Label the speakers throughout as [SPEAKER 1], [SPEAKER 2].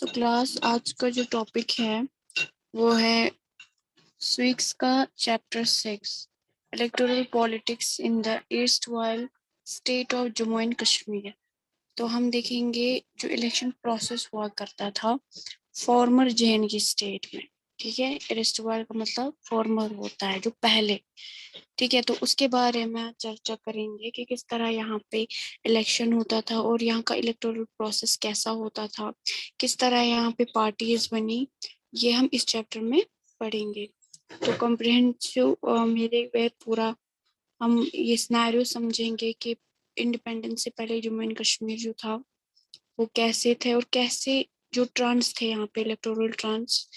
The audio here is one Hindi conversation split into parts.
[SPEAKER 1] तो क्लास आज का जो टॉपिक है वो है स्विक्स का chapter 6 electoral politics in the east while state of Jammu and Kashmir. तो हम देखेंगे जो इलेक्शन प्रोसेस हुआ करता था फॉर्मर जेएनयू स्टेट में। ठीक है, ईस्ट वाइल का मतलब फॉर्मर होता है जो पहले। ठीक है, तो उसके बारे में चर्चा करेंगे कि किस तरह यहाँ पे इलेक्शन होता था और यहाँ का इलेक्टोरल प्रोसेस कैसा होता था, किस तरह यहाँ पे पार्टीज बनी, ये हम इस चैप्टर में पढ़ेंगे। तो कॉम्प्रिहेंसिव मेरे वे पूरा हम ये सिनेरियो समझेंगे कि इंडिपेंडेंस से पहले जम्मू एंड कश्मीर जो था वो कैसे थे और कैसे जो ट्रांस थे यहाँ पे इलेक्टोरल ट्रांस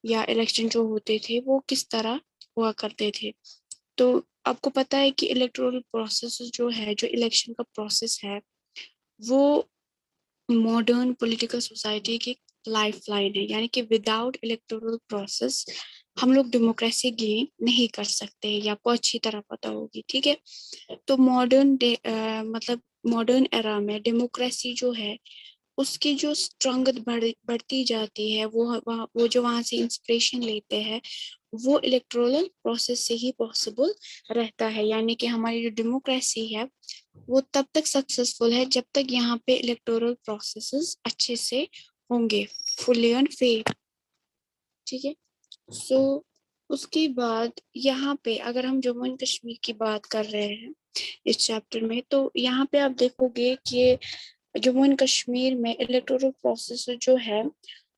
[SPEAKER 1] या इलेक्शन जो होते थे वो किस तरह हुआ करते थे। तो आपको पता है कि इलेक्टोरल प्रोसेस जो है, जो इलेक्शन का प्रोसेस है, वो मॉडर्न पॉलिटिकल सोसाइटी की लाइफ लाइन है। यानी कि विदाउट इलेक्टोरल प्रोसेस हम लोग डेमोक्रेसी गेन नहीं कर सकते, या आपको अच्छी तरह पता होगी। ठीक है, तो मॉडर्न मतलब मॉडर्न एरा में डेमोक्रेसी जो है उसकी जो स्ट्रेंथ बढ़ती जाती है, वो जो वहां से इंस्पिरेशन लेते हैं वो इलेक्टोरल प्रोसेस से ही पॉसिबल रहता है। यानी कि हमारी जो डेमोक्रेसी है वो तब तक सक्सेसफुल है जब तक यहाँ पे इलेक्टोरल प्रोसेसेस अच्छे से होंगे, फुली एंड फेयर। ठीक है, सो उसके बाद यहाँ पे अगर हम जम्मू एंड कश्मीर की बात कर रहे हैं इस चैप्टर में, तो यहाँ पे आप देखोगे कि जम्मू एंड कश्मीर में इलेक्टोरल प्रोसेस जो है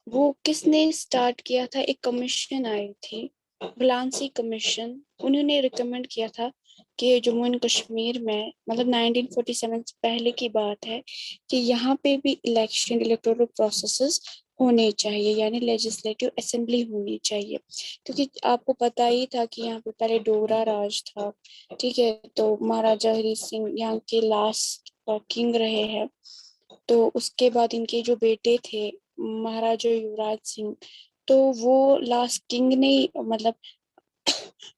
[SPEAKER 1] वो किसने स्टार्ट किया था। एक कमीशन आई थी, ग्लांसी कमीशन। उन्होंने रिकमेंड किया था कि जम्मू एंड कश्मीर में, मतलब 1947 से पहले की बात है, कि यहाँ पे भी इलेक्शन इलेक्टोरल प्रोसेसेस होने चाहिए, यानी लेजिस्लेटिव असेंबली होनी चाहिए। क्योंकि आपको पता ही था कि यहाँ पे पहले डोगरा राज था। ठीक है, तो महाराजा हरी सिंह यहाँ के लास्ट किंग रहे हैं। तो उसके बाद इनके जो बेटे थे महाराजा युवराज सिंह, तो वो लास्ट किंग नहीं, मतलब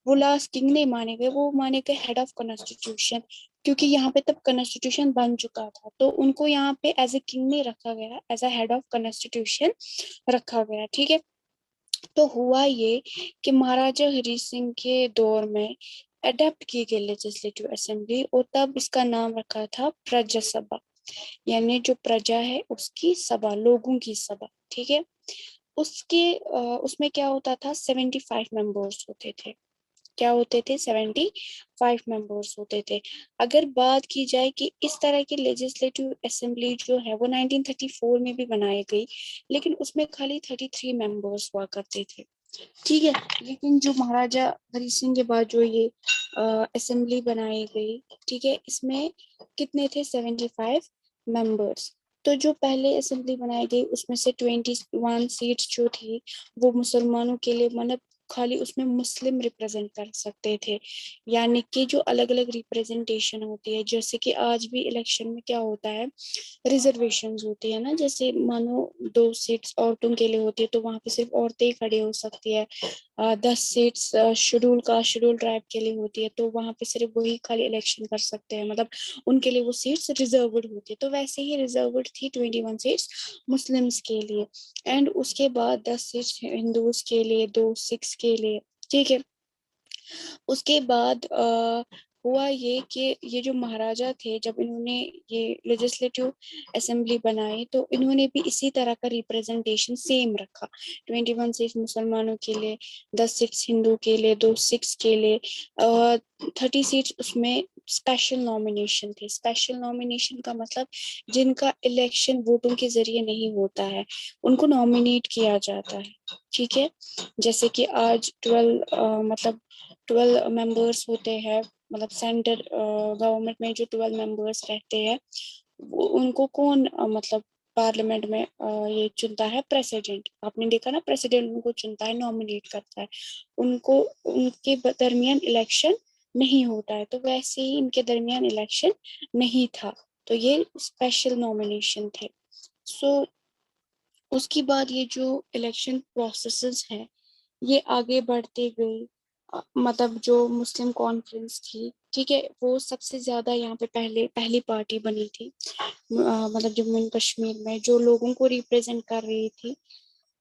[SPEAKER 1] वो लास्ट किंग नहीं माने गए, वो माने गए हेड ऑफ कॉन्स्टिट्यूशन। क्योंकि यहाँ पे तब कॉन्स्टिट्यूशन बन चुका था, तो उनको यहाँ पे एज ए किंग नहीं रखा गया, as a head of constitution रखा गया। ठीक है, तो हुआ ये कि महाराजा हरी सिंह के दौर में अडेप्ट की गई लेजिस्लेटिव असेंबली, और तब इसका नाम रखा था प्रजा सभा। यानी जो प्रजा है उसकी सभा, लोगों की सभा। ठीक है, उसमें क्या होता था, 75 मेंबर्स होते थे। क्या होते थे, 75 मेंबर्स होते थे। अगर बात की जाए कि इस तरह की लेजिस्लेटिव असेंबली जो है वो 1934 में भी बनाई गई, लेकिन उसमें खाली 33 मेंबर्स हुआ करते थे। ठीक है, लेकिन जो महाराजा हरि सिंह के बाद जो ये असेंबली बनाई गई, ठीक है, इसमें कितने थे, 75 मेंबर्स। तो जो पहले असेंबली बनाई गई उसमें से 21 सीट्स जो थी वो मुसलमानों के लिए, मतलब खाली उसमें मुस्लिम रिप्रेजेंट कर सकते थे। यानी कि जो अलग अलग रिप्रेजेंटेशन होती है, जैसे कि आज भी इलेक्शन में क्या होता है, रिजर्वेशंस होती है ना। जैसे मानो 2 सीट्स औरतों के लिए होती है तो वहां पे सिर्फ औरतें ही खड़ी हो सकती है। 10 seats schedule caste schedule tribe के लिए होती है तो वहां पे सिर्फ वही खाली इलेक्शन कर सकते हैं, मतलब उनके लिए वो सीट्स रिजर्व्ड होती है। तो वैसे ही रिजर्व्ड थी 21 सीट्स मुस्लिम्स के लिए, एंड उसके बाद 10 सीट्स हिंदूज के लिए, 2 सिख्स के लिए। ठीक है, उसके बाद हुआ ये कि ये जो महाराजा थे, जब इन्होंने ये लेजिस्लेटिव असेंबली बनाई तो इन्होंने भी इसी तरह का रिप्रेजेंटेशन सेम रखा। 21 सीट मुसलमानों के लिए, 10 सीट्स हिंदू के लिए, 2 सिख्स के लिए, 30 सीट्स उसमें स्पेशल नॉमिनेशन थे। स्पेशल नॉमिनेशन का मतलब जिनका इलेक्शन वोटों के जरिए नहीं होता है उनको नॉमिनेट किया जाता है। ठीक है, जैसे कि आज 12 मेंबर्स होते हैं, मतलब सेंटर गवर्नमेंट में जो 12 मेंबर्स रहते हैं वो उनको कौन मतलब पार्लियामेंट में ये चुनता है, प्रेसिडेंट। आपने देखा ना, प्रेसिडेंट उनको चुनता है, नॉमिनेट करता है उनको। उनके दरमियान इलेक्शन नहीं होता है, तो वैसे ही इनके दरमियान इलेक्शन नहीं था, तो ये स्पेशल नॉमिनेशन थे। सो उसके बाद ये जो इलेक्शन प्रोसेसेस हैं ये आगे बढ़ते गए। मतलब जो मुस्लिम कॉन्फ्रेंस थी ठीक है, वो सबसे ज्यादा यहाँ पे पहली पार्टी बनी थी, मतलब जम्मू एंड कश्मीर में जो लोगों को रिप्रेजेंट कर रही थी,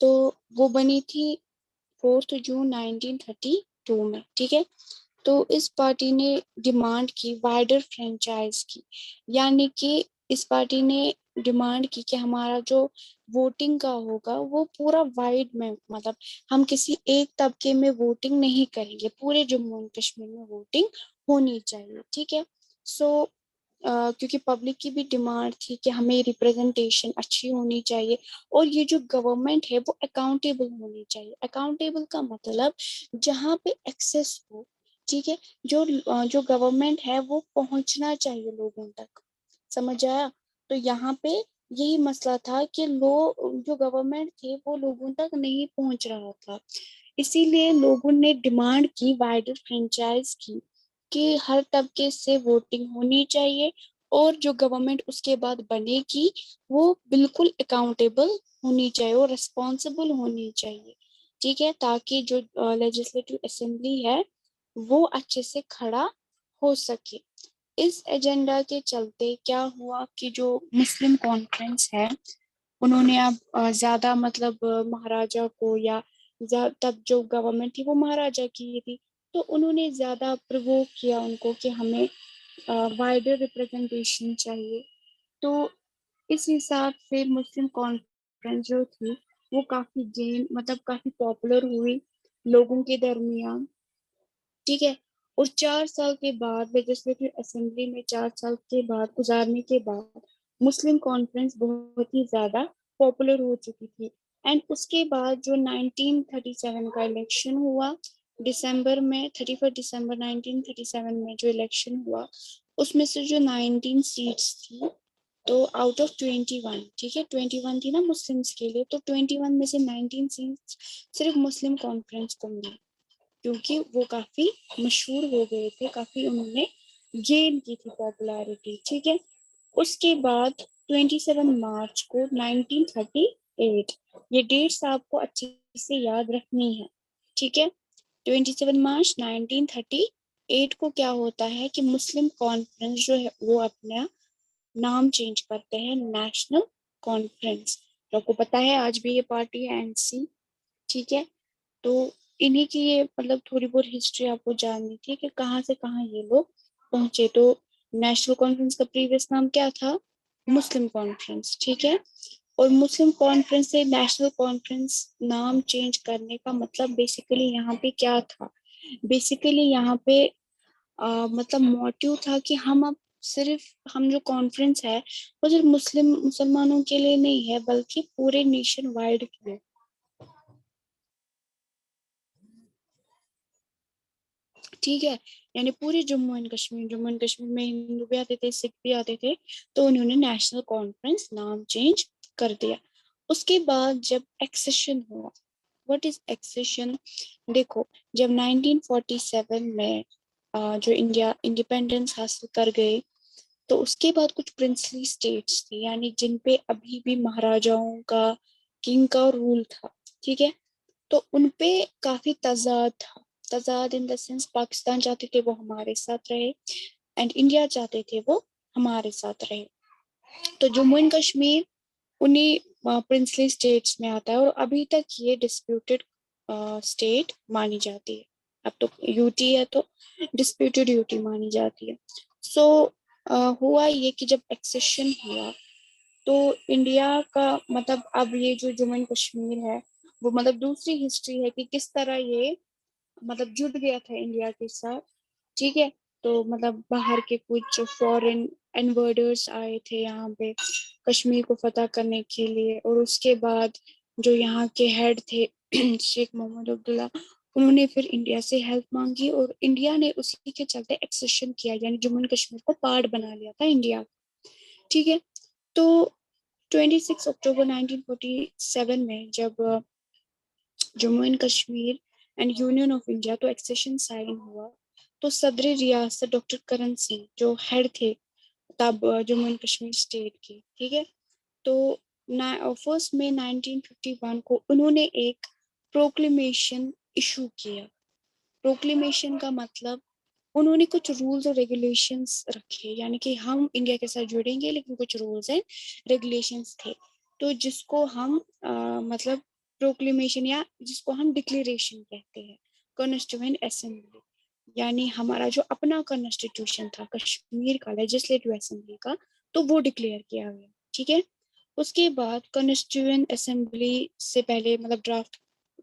[SPEAKER 1] तो वो बनी थी 4 जून 1932 में। ठीक है, तो इस पार्टी ने डिमांड की वाइडर फ्रेंचाइज की, यानी कि इस पार्टी ने डिमांड की कि हमारा जो वोटिंग का होगा वो पूरा वाइड में, मतलब हम किसी एक तबके में वोटिंग नहीं करेंगे, पूरे जम्मू एंड कश्मीर में वोटिंग होनी चाहिए। ठीक है, सो क्योंकि पब्लिक की भी डिमांड थी कि हमें रिप्रेजेंटेशन अच्छी होनी चाहिए, और ये जो गवर्नमेंट है वो अकाउंटेबल होनी चाहिए। अकाउंटेबल का मतलब जहाँ पे एक्सेस हो, ठीक है, जो गवर्नमेंट है वो पहुंचना चाहिए लोगों तक, समझ आया? तो यहाँ पे यही मसला था कि जो गवर्नमेंट थे वो लोगों तक नहीं पहुंच रहा था, इसीलिए लोगों ने डिमांड की वाइडर फ्रेंचाइज की कि हर तबके से वोटिंग होनी चाहिए, और जो गवर्नमेंट उसके बाद बनेगी वो बिल्कुल अकाउंटेबल होनी चाहिए और रिस्पॉन्सिबल होनी चाहिए। ठीक है, ताकि जो लेजिस्लेटिव असेंबली है वो अच्छे से खड़ा हो सके। इस एजेंडा के चलते क्या हुआ कि जो मुस्लिम कॉन्फ्रेंस है उन्होंने अब ज्यादा मतलब महाराजा को, या तब जो गवर्नमेंट थी वो महाराजा की थी, तो उन्होंने ज्यादा प्रवोक किया उनको कि हमें वाइडर रिप्रेजेंटेशन चाहिए। तो इस हिसाब से मुस्लिम कॉन्फ्रेंस जो थी वो काफी गेन, मतलब काफी पॉपुलर हुई लोगों के दरमियान। ठीक है, और 4 साल के बाद लेजिस्लेटिव असेंबली में 4 साल के बाद गुजारने के बाद मुस्लिम कॉन्फ्रेंस बहुत ही ज्यादा पॉपुलर हो चुकी थी। एंड उसके बाद जो 1937 का इलेक्शन हुआ, दिसंबर में 31 दिसंबर 1937 में जो इलेक्शन हुआ, उसमें से जो 19 सीट्स थी, तो आउट ऑफ 21, ठीक है, 21 थी ना मुस्लिम्स के लिए, तो 21 में से 19 सीट्स सिर्फ मुस्लिम कॉन्फ्रेंस को मिली, क्योंकि वो काफी मशहूर हो गए थे, काफी उन्होंने गेन की थी पॉपुलैरिटी। ठीक है, उसके बाद 27 मार्च को 1938, ये डेट्स आपको अच्छे से याद रखनी है। ठीक है, 27 मार्च 1938 को क्या होता है कि मुस्लिम कॉन्फ्रेंस जो है वो अपना नाम चेंज करते हैं नेशनल कॉन्फ्रेंस। तो आपको पता है आज भी ये पार्टी है एनसी। ठीक है, तो इन्हीं की ये मतलब थोड़ी बहुत हिस्ट्री आपको जाननी थी कि कहाँ से कहाँ ये लोग पहुंचे। तो नेशनल कॉन्फ्रेंस का प्रीवियस नाम क्या था? मुस्लिम कॉन्फ्रेंस। ठीक है, और मुस्लिम कॉन्फ्रेंस से नेशनल कॉन्फ्रेंस नाम चेंज करने का मतलब बेसिकली यहाँ पे क्या था? बेसिकली यहाँ पे मतलब मोटिव था कि हम अब सिर्फ हम जो कॉन्फ्रेंस है वो सिर्फ मुसलमानों के लिए नहीं है, बल्कि पूरे नेशन वाइड के लिए। ठीक है, यानी पूरे जम्मू एंड कश्मीर में हिंदू भी आते थे, सिख भी आते थे, तो उन्होंने नेशनल कॉन्फ्रेंस नाम चेंज कर दिया। उसके बाद जब एक्सेशन हुआ, व्हाट इज एक्सेशन? देखो, जब 1947 में जो इंडिया इंडिपेंडेंस हासिल कर गए, तो उसके बाद कुछ प्रिंसली स्टेट्स थी, यानी जिन पे अभी भी महाराजाओं का, किंग का रूल था। ठीक है, तो उनपे काफी तजाद था। तजाद इन द सेंस पाकिस्तान चाहते थे वो हमारे साथ रहे, एंड इंडिया चाहते थे वो हमारे साथ रहे। तो जम्मू एंड कश्मीर उन्हीं प्रिंसली स्टेट्स में आता है, और अभी तक ये डिस्प्यूटेड स्टेट मानी जाती है। अब तो यूटी है तो डिस्प्यूटेड यूटी मानी जाती है। सो हुआ ये कि जब एक्सेशन हुआ, तो इंडिया का मतलब अब ये जो जम्मू एंड कश्मीर है वो मतलब दूसरी हिस्ट्री है कि किस तरह ये मतलब जुड़ गया था इंडिया के साथ। ठीक है, तो मतलब बाहर के कुछ फॉरेन इन्वर्डर्स आए थे यहाँ पे कश्मीर को फतह करने के लिए, और उसके बाद जो यहाँ के हेड थे शेख मोहम्मद अब्दुल्ला, उन्होंने फिर इंडिया से हेल्प मांगी, और इंडिया ने उसी के चलते एक्सेशन किया, यानी जम्मू एंड कश्मीर को पार्ट बना लिया था इंडिया। ठीक है, तो 26 अक्टूबर 1947 में जब Jammu and Kashmir and union of India तो एक्सेशन साइन हुआ, तो सदर रियासत डॉक्टर करण सिंह जो हेड थे तब जम्मू एंड कश्मीर स्टेट के, ठीक है, तो 1 मई 1951 को उन्होंने एक प्रोक्लेमेशन इशू किया। प्रोक्लेमेशन का मतलब उन्होंने कुछ रूल्स और रेगुलेशंस रखे, यानी कि हम इंडिया के साथ जुड़ेंगे लेकिन कुछ रूल्स एंड रेगुलेशंस थे, तो जिसको हम मतलब प्रोक्लेमेशन या जिसको हम डिक्लेरेशन कहते हैं, कॉन्स्टिट्यूएंट असेंबली, यानी हमारा जो अपना कॉन्स्टिट्यूशन था कश्मीर का लेजिस्लेटिव असेंबली का, तो वो डिक्लेयर किया गया। ठीक है, उसके बाद कॉन्स्टिट्यूएंट असेंबली से पहले मतलब ड्राफ्ट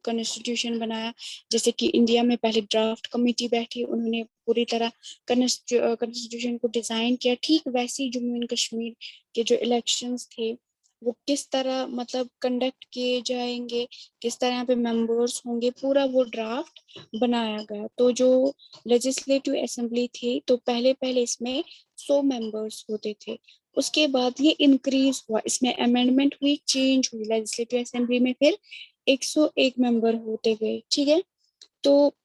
[SPEAKER 1] कॉन्स्टिट्यूशन बनाया, जैसे कि इंडिया में पहले ड्राफ्ट कमेटी बैठी, उन्होंने पूरी तरह कॉन्स्टिट्यूशन को डिजाइन किया। ठीक वैसे ही जम्मू एंड कश्मीर के जो इलेक्शंस थे वो किस तरह मतलब कंडक्ट किए जाएंगे, किस तरह पे मेंबर्स होंगे, पूरा वो ड्राफ्ट बनाया गया। तो जो लेजिस्लेटिव असेंबली थी तो पहले पहले इसमें 100 मेंबर्स होते थे, उसके बाद ये इंक्रीज हुआ, इसमें अमेंडमेंट हुई, चेंज हुई, लेजिस्लेटिव असेंबली में फिर 101 मेंबर होते गए। ठीक है, तो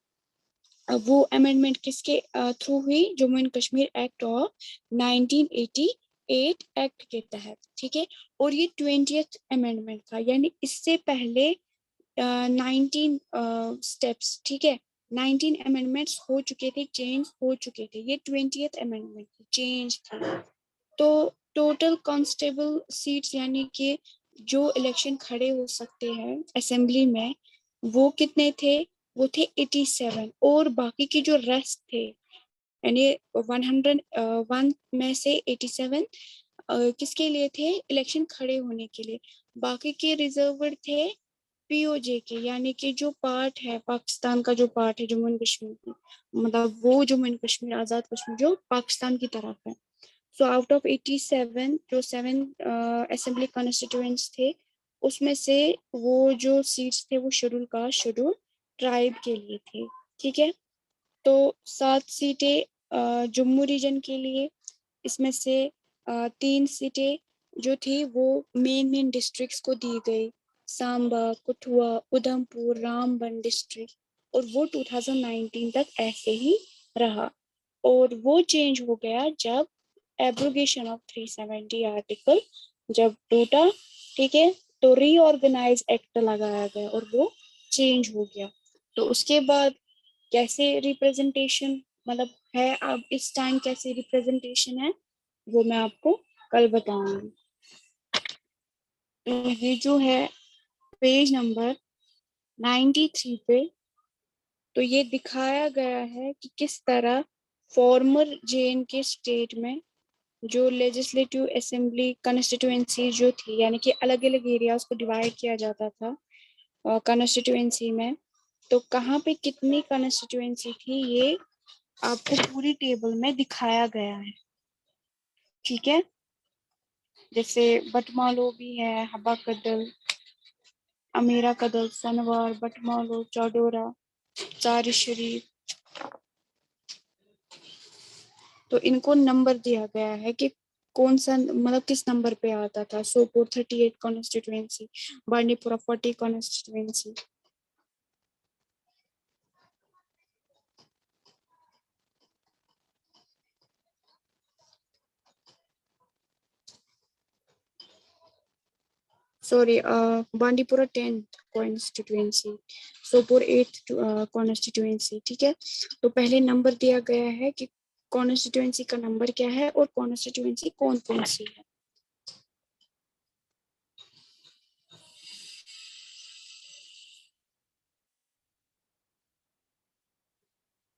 [SPEAKER 1] वो अमेंडमेंट किसके थ्रू हुई, Jammu and Kashmir act of 1988 act के तहत। ठीक है, और ये 20th अमेंडमेंट था, यानी इससे पहले 19 स्टेप्स, ठीक है, 19 अमेंडमेंट्स हो चुके थे, चेंज हो चुके थे, ये 20th अमेंडमेंट चेंज था। तो टोटल कांस्टेबल सीट्स यानी कि जो इलेक्शन खड़े हो सकते हैं असेंबली में, वो कितने थे, वो थे 87, और बाकी के जो रेस्ट थे यानी 101 में से 87 किसके लिए थे, इलेक्शन खड़े होने के लिए, बाकी के रिजर्व्ड थे पीओजे के, यानी कि जो पार्ट है पाकिस्तान का, जो पार्ट है जम्मू एंड कश्मीर, मतलब वो जम्मू एंड कश्मीर आजाद कश्मीर जो पाकिस्तान की तरफ है। सो आउट ऑफ 87 जो 7 असेंबली कॉन्स्टिट्यूएंट्स थे, उसमें से वो जो सीट्स थे वो शेड्यूल कास्ट शेड्यूल ट्राइब के लिए थे। ठीक है, तो 7 सीटें जम्मू रीजन के लिए, इसमें से 3 सीटें जो थी वो मेन मेन डिस्ट्रिक्ट्स को दी गई, सांबा, कठुआ, उधमपुर, रामबन डिस्ट्रिक्ट, और वो 2019 तक ऐसे ही रहा। और वो चेंज हो गया जब एब्रोगेशन ऑफ 370 आर्टिकल जब टूटा। ठीक है, तो रीऑर्गेनाइज एक्ट लगाया गया और वो चेंज हो गया। तो उसके बाद कैसे रिप्रेजेंटेशन मतलब है, अब इस टाइम कैसे रिप्रेजेंटेशन है वो मैं आपको कल बताऊंगी। तो ये जो है पेज नंबर 93 पे, तो ये दिखाया गया है कि किस तरह फॉर्मर जेएन के स्टेट में जो लेजिस्लेटिव असेंबली कॉन्स्टिट्यूएंसी जो थी, यानी कि अलग अलग एरियाज को डिवाइड किया जाता था कॉन्स्टिट्यूएंसी में, तो कहाँ पे कितनी कॉन्स्टिट्यूएंसी थी ये आपको पूरी टेबल में दिखाया गया है। ठीक है, जैसे बटमालो भी है, हबा कदल, अमीरा कदल, सनवार, बटमालो, चौडोरा, चार शरीफ, तो इनको नंबर दिया गया है कि कौन सा मतलब किस नंबर पे आता था। Sopore 38 constituency, Bandipora 40 constituency. Sorry, Bandipora 10th constituency, Sopore 8th constituency. ठीक है, तो पहले नंबर दिया गया है कि कॉन्स्टिट्यूएंसी का नंबर क्या है और कॉन्स्टिट्यूएंसी कौन कौन सी है।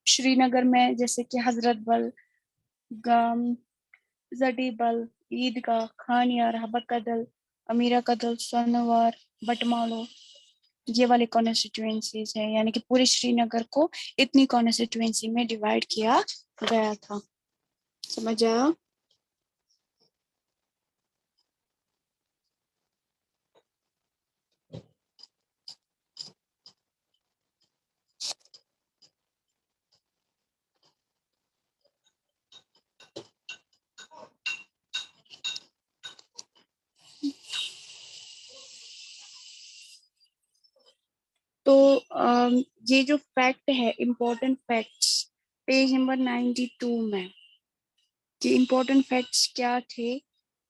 [SPEAKER 1] श्रीनगर में जैसे कि हजरत बल, गम, जडीबल, ईदगाह, खानियार, हबकदल, अमीरा कदल, सोनवार, बटमालो, ये वाले कॉन्स्टिट्यूएंसीज है, यानी कि पूरे श्रीनगर को इतनी कॉन्स्टिट्यूएंसी में डिवाइड किया गया था। समझ आया? तो ये जो फैक्ट है, इम्पोर्टेंट फैक्ट्स, पेज नंबर 92 में, कि इम्पोर्टेंट फैक्ट्स क्या थे।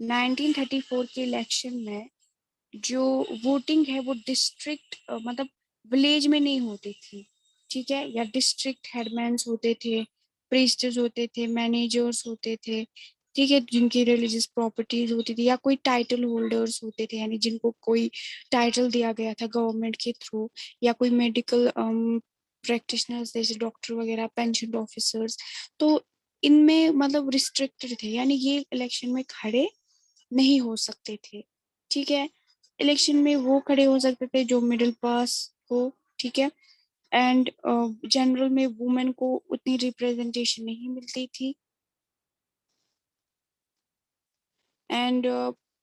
[SPEAKER 1] 1934 के इलेक्शन में जो वोटिंग है वो डिस्ट्रिक्ट मतलब विलेज में नहीं होती थी। ठीक है, या डिस्ट्रिक्ट हेडमैन्स होते थे, प्रीस्टेस होते थे, मैनेजर्स होते थे, ठीक है, जिनकी रिलीजियस प्रॉपर्टीज होती थी, या कोई टाइटल होल्डर्स होते थे, यानी जिनको कोई टाइटल दिया गया था गवर्नमेंट के थ्रू, या कोई मेडिकल प्रैक्टिशनर्स जैसे डॉक्टर वगैरह, पेंशन ऑफिसर्स। तो इनमें मतलब रिस्ट्रिक्टेड थे, यानी ये इलेक्शन में खड़े नहीं हो सकते थे, ठीक है। इलेक्शन में वो खड़े हो सकते थे जो मिडिल पास हो, ठीक है। एंड जनरल में वुमेन को उतनी रिप्रेजेंटेशन नहीं मिलती थी। एंड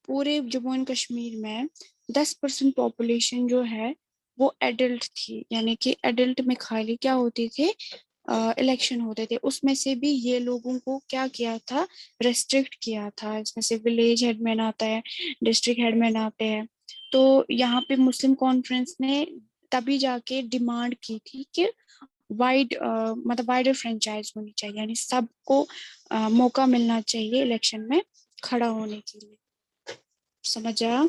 [SPEAKER 1] पूरे जम्मू एंड कश्मीर में 10% पॉपुलेशन जो है वो एडल्ट थी, यानी कि एडल्ट में खाली क्या होते थे, इलेक्शन होते थे। उसमें से भी ये लोगों को क्या किया था, रेस्ट्रिक्ट किया था। इसमें से विलेज हेडमैन आता है, डिस्ट्रिक्ट हेडमैन आते हैं। तो यहाँ पे मुस्लिम कॉन्फ्रेंस ने तभी जाके डिमांड की थी कि वाइड मतलब वाइडर फ्रेंचाइज होनी चाहिए, यानी सबको मौका मिलना चाहिए इलेक्शन में खड़ा होने के लिए। समझ आया?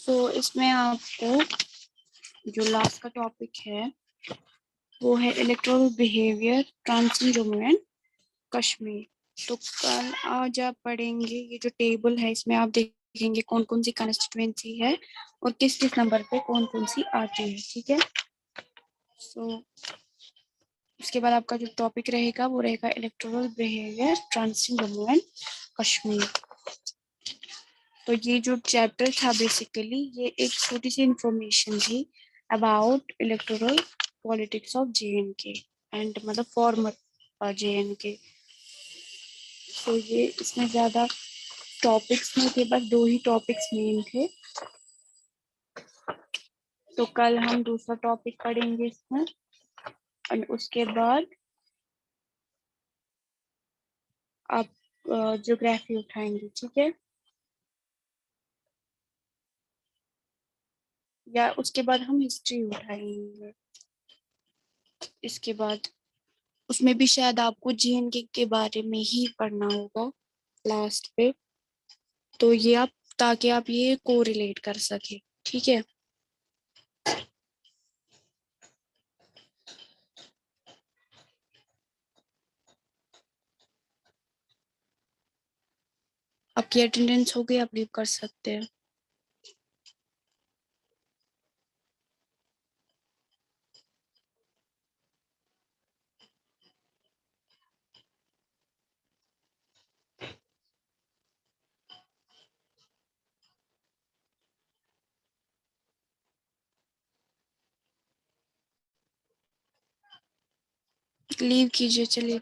[SPEAKER 1] तो इसमें आपको जो लास्ट का टॉपिक है वो है electoral behaviour trans Jammu and Kashmir. तो कल आज आप पढ़ेंगे ये जो टेबल है, इसमें आप देखेंगे कौन कौन सी कॉन्स्टिट्यूएंसी है और किस किस नंबर पे कौन कौन सी आती है। ठीक है, सो उसके बाद आपका जो टॉपिक रहेगा वो रहेगा electoral behaviour trans Jammu and Kashmir. तो ये जो चैप्टर था बेसिकली ये एक छोटी सी इंफॉर्मेशन थी about electoral politics of JNK and मतलब फॉर्मर JNK। तो ये इसमें ज्यादा टॉपिक्स नहीं थे, बस दो ही टॉपिक्स मेन थे। तो कल हम दूसरा टॉपिक पढ़ेंगे इसमें और उसके बाद आप ज्योग्राफी उठाएंगे। ठीक है, या उसके बाद हम हिस्ट्री उठाएंगे। इसके बाद उसमें भी शायद आपको JNK के बारे में ही पढ़ना होगा लास्ट पे, तो ये आप ताकि आप ये कोरिलेट कर सके। ठीक है, आपकी अटेंडेंस हो गई, आप लीव कर सकते हैं। लीव कीजिए, चलिए।